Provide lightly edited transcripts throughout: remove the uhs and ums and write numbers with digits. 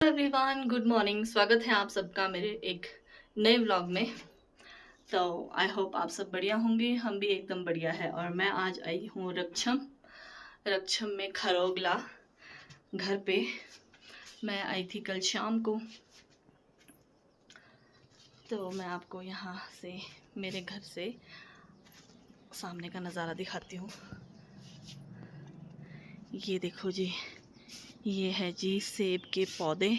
Everyone, good morning. स्वागत है आप सबका मेरे एक नए व्लॉग में। तो आई होप आप सब बढ़िया होंगे, हम भी एकदम बढ़िया है। और मैं आज आई हूँ रक्षम में खरोगला घर पे। मैं आई थी कल शाम को, तो मैं आपको यहाँ से मेरे घर से सामने का नज़ारा दिखाती हूँ। ये देखो जी, ये है जी सेब के पौधे।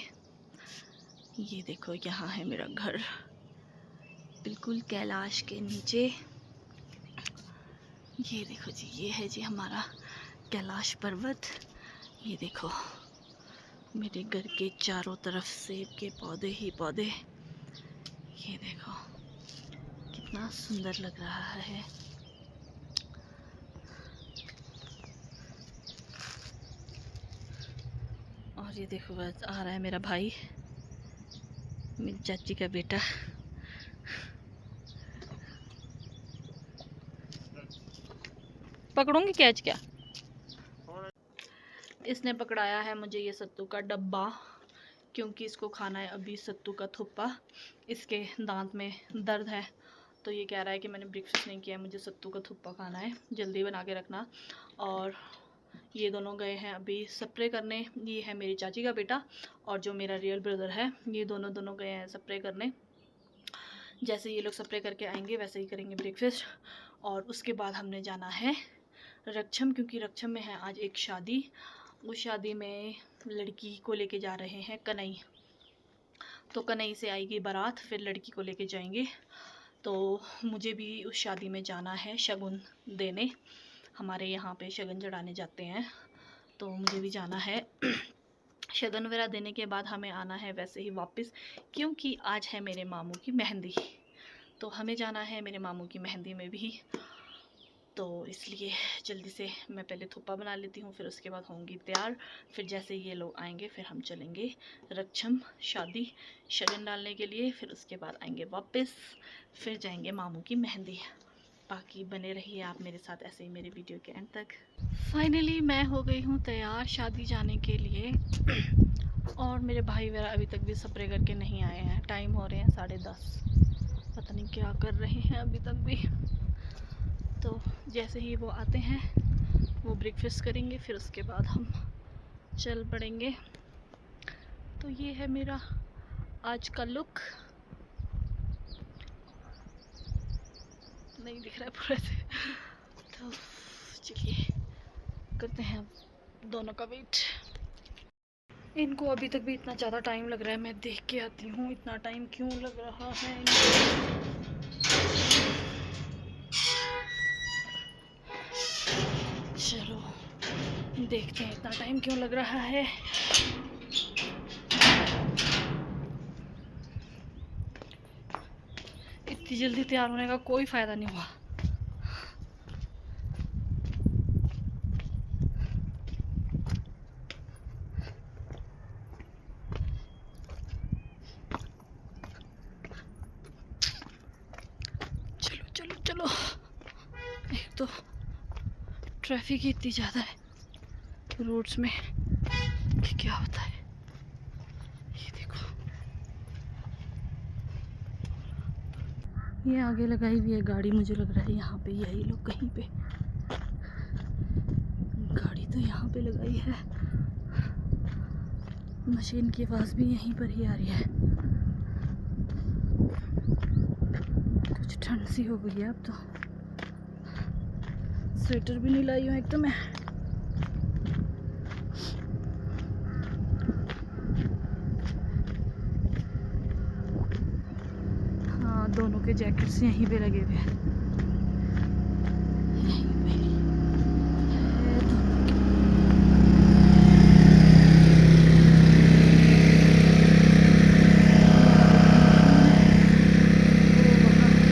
ये देखो, यहाँ है मेरा घर बिल्कुल कैलाश के नीचे। ये देखो जी, ये है जी हमारा कैलाश पर्वत। ये देखो, मेरे घर के चारों तरफ सेब के पौधे ही पौधे। ये देखो कितना सुंदर लग रहा है। और ये देखो, बस आ रहा है मेरा भाई, मेरी चाची का बेटा। पकड़ूंगी कैच क्या? इसने पकड़ाया है मुझे ये सत्तू का डब्बा, क्योंकि इसको खाना है अभी सत्तू का थुप्पा। इसके दांत में दर्द है, तो ये कह रहा है कि मैंने ब्रेकफास्ट नहीं किया है, मुझे सत्तू का थुप्पा खाना है, जल्दी बना के रखना। और ये दोनों गए हैं अभी स्प्रे करने। ये है मेरी चाची का बेटा, और जो मेरा रियल ब्रदर है, ये दोनों गए हैं स्प्रे करने। जैसे ये लोग स्प्रे करके आएंगे वैसे ही करेंगे ब्रेकफास्ट। और उसके बाद हमने जाना है रक्षम, क्योंकि रक्षम में है आज एक शादी। उस शादी में लड़की को लेके जा रहे हैं कनई, तो कनई से आएगी बारात, फिर लड़की को लेके जाएंगे। तो मुझे भी उस शादी में जाना है शगुन देने। हमारे यहाँ पे शगन चढ़ाने जाते हैं, तो मुझे भी जाना है। शगन वगैरह देने के बाद हमें आना है वैसे ही वापस, क्योंकि आज है मेरे मामू की मेहंदी, तो हमें जाना है मेरे मामू की मेहंदी में भी। तो इसलिए जल्दी से मैं पहले थुप्पा बना लेती हूँ, फिर उसके बाद होंगी तैयार। फिर जैसे ये लोग आएंगे फिर हम चलेंगे रक्षम शादी शगन डालने के लिए। फिर उसके बाद आएंगे वापस, फिर जाएंगे मामू की मेहंदी। बाकी बने रहिए आप मेरे साथ ऐसे ही मेरे वीडियो के एंड तक। फाइनली मैं हो गई हूँ तैयार शादी जाने के लिए। और मेरे भाई वगैरह अभी तक भी स्प्रे करके नहीं आए हैं। टाइम हो रहे हैं 10:30, पता नहीं क्या कर रहे हैं अभी तक भी। तो जैसे ही वो आते हैं वो ब्रेकफास्ट करेंगे, फिर उसके बाद हम चल पड़ेंगे। तो ये है मेरा आज का लुक। नहीं दिख रहा है पूरे से, तो चलिए करते हैं दोनों का वेट। इनको अभी तक भी इतना ज़्यादा टाइम लग रहा है, मैं देख के आती हूँ इतना टाइम क्यों लग रहा है इनको। चलो देखते हैं इतना टाइम क्यों लग रहा है। इतनी जल्दी तैयार होने का कोई फ़ायदा नहीं हुआ। चलो चलो चलो, एक तो ट्रैफिक ही इतनी ज़्यादा है रोड्स में कि क्या होता है। ये देखो, ये आगे लगाई हुई है गाड़ी, मुझे लग रहा है यहाँ पे यही लोग कहीं पे गाड़ी तो यहाँ पे लगाई है। मशीन की आवाज़ भी यहीं पर ही आ रही है। कुछ ठंड सी हो गई है अब तो। स्वेटर भी नहीं लाई हूँ एक तो मैं। हाँ, दोनों के जैकेट्स यहीं पे लगे हुए हैं, यहीं पे है दोनों के।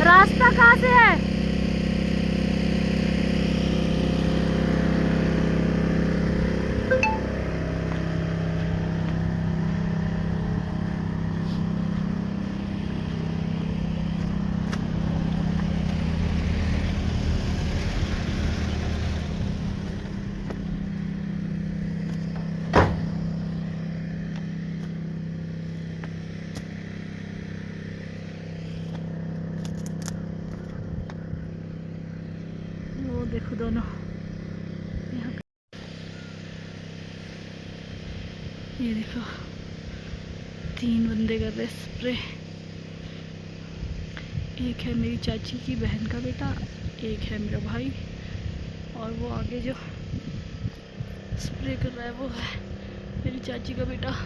रास्ता कहाँ से है? देखो दोनों यहाँ, ये देखो 3 बंदे कर रहे स्प्रे। एक है मेरी चाची की बहन का बेटा, एक है मेरा भाई, और वो आगे जो स्प्रे कर रहा है वो है मेरी चाची का बेटा।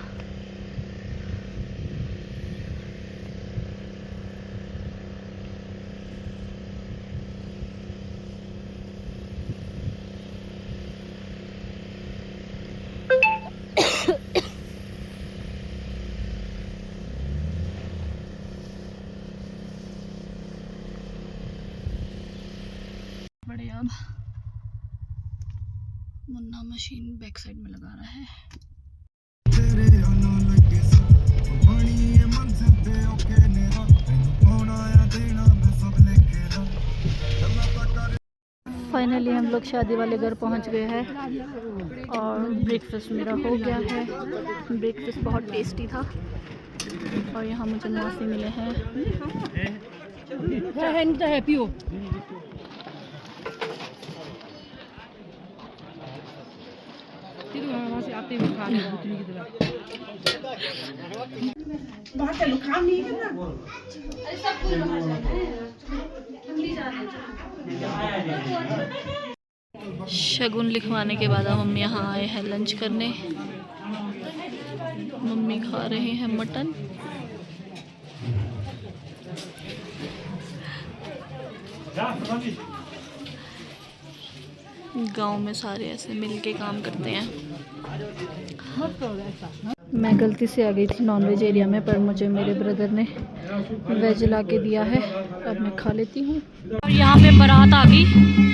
बढ़िया। अब मुन्ना मशीन बैक साइड में लगा रहा है। फाइनली हम लोग शादी वाले घर पहुंच गए हैं और ब्रेकफास्ट मेरा हो गया है। ब्रेकफास्ट बहुत टेस्टी था और यहाँ मुझे मौसी मिले हैं। शगुन लिखवाने के बाद अब हम यहाँ आए हैं लंच करने। मम्मी खा रहे हैं मटन। गांव में सारे ऐसे मिलके काम करते हैं। मैं गलती से आ गई थी नॉनवेज एरिया में, पर मुझे मेरे ब्रदर ने वेज ला के दिया है, अब मैं खा लेती हूँ। और यहाँ पे बारात आ गई।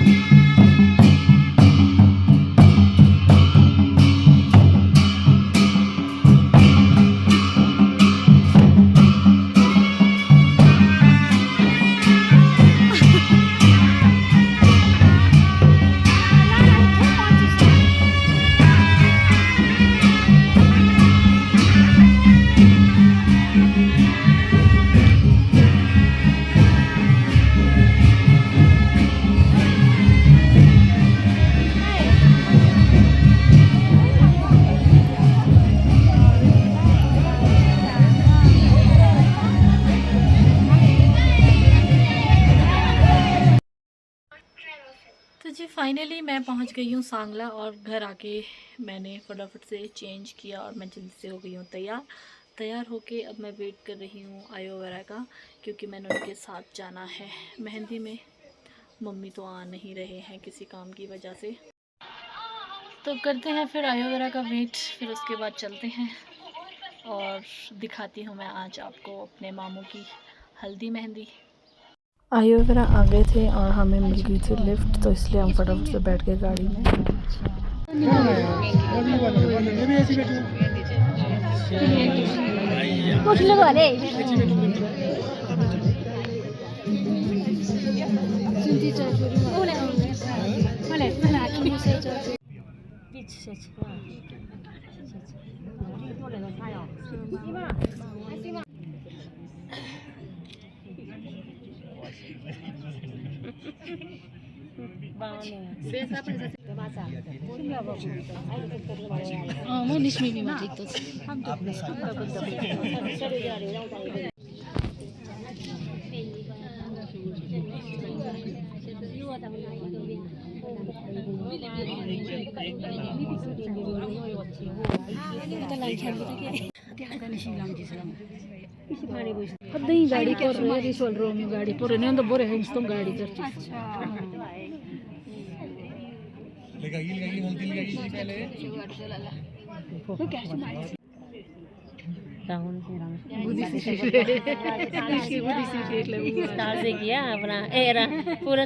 तो जी फाइनली मैं पहुंच गई हूँ सांगला, और घर आके मैंने फटाफट से चेंज किया और मैं जल्दी से हो गई हूँ तैयार होके अब मैं वेट कर रही हूँ आयो वगैरह का, क्योंकि मैंने उनके साथ जाना है मेहंदी में। मम्मी तो आ नहीं रहे हैं किसी काम की वजह से, तो करते हैं फिर आयो वगैरह का वेट, फिर उसके बाद चलते हैं और दिखाती हूँ मैं आज आपको अपने मामू की हल्दी मेहंदी। आयो वगैरह आ गए थे और हमें मिल गई थी लिफ्ट, तो इसलिए हम फटाफट से बैठ गए गाड़ी में। गाड़ी गाड़ी पूरे नहीं तो बोरे हैं तुम गाड़ी करती किया अपना एरा पूरा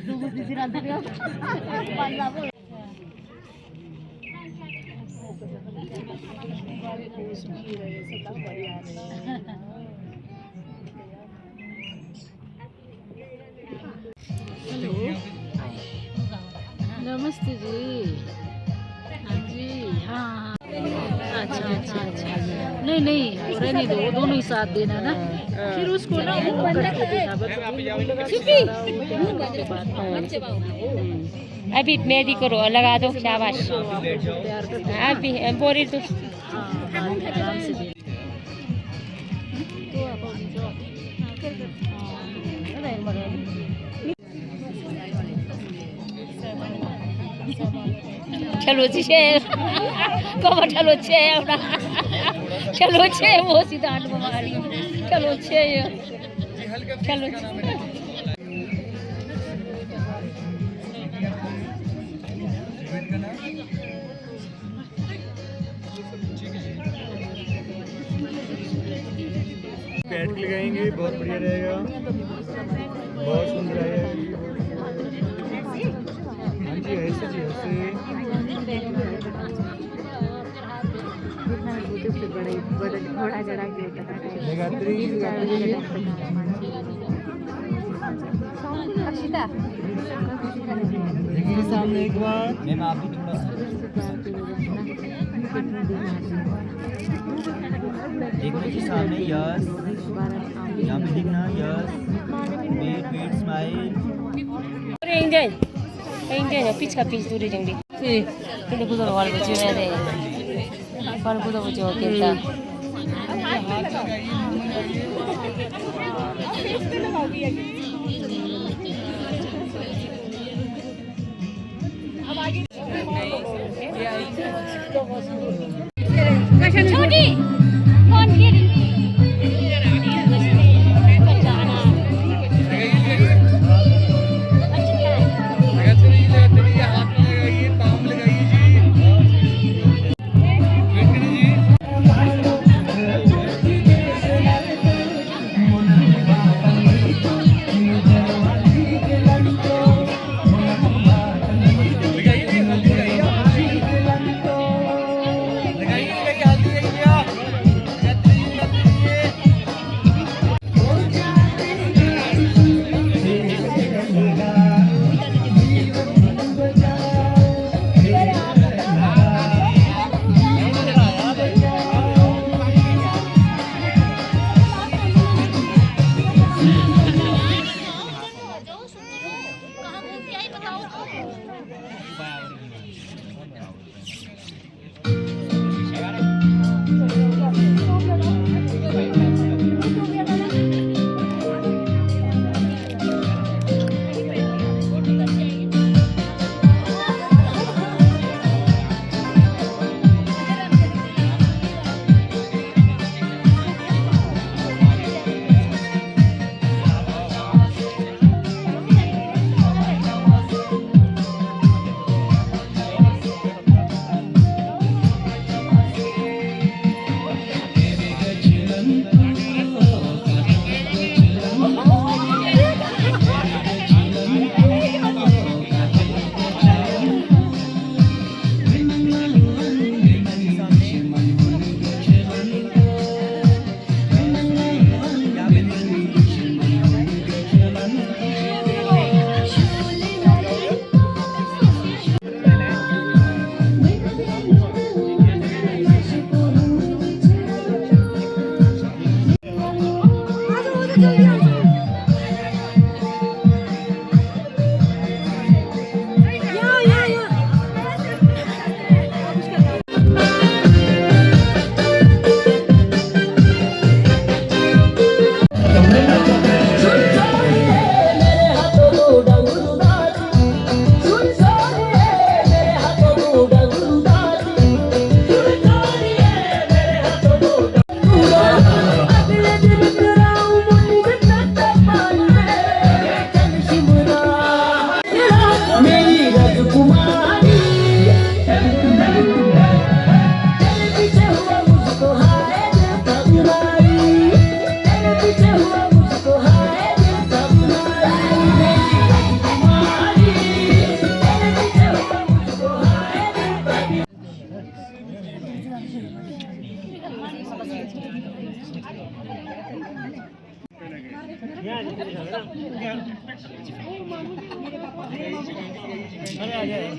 हेलो नमस्ते जी। हाँ जी हाँ हाँ अच्छा अच्छा नहीं नहीं रहने दो, वो दोनों ही साथ देना ना, फिर उसको ना वो करके देना अभी मेहंदी करो, लगा दो, शाबाश। अभी बोरी तो आराम से देना। चलो जी कब चलो छे चलो छे वो सीधा हमारी चलो छे चलो पैड लगाएंगे, बहुत बढ़िया रहेगा, बहुत सुंदर आएगा। हाँ जी, ऐसे जी ऐसे देखिए सामने एक बार। मैम आप भी थोड़ा सा देखो जी सामने, यस यहाँ पे दिखना, yes wait wait smile. Hindi, pitch ka pitch duri jeng di. Si, hindi ko wal bujo na de. Wal bujo kita. छोटी कौन गिरी अरे आ जाए।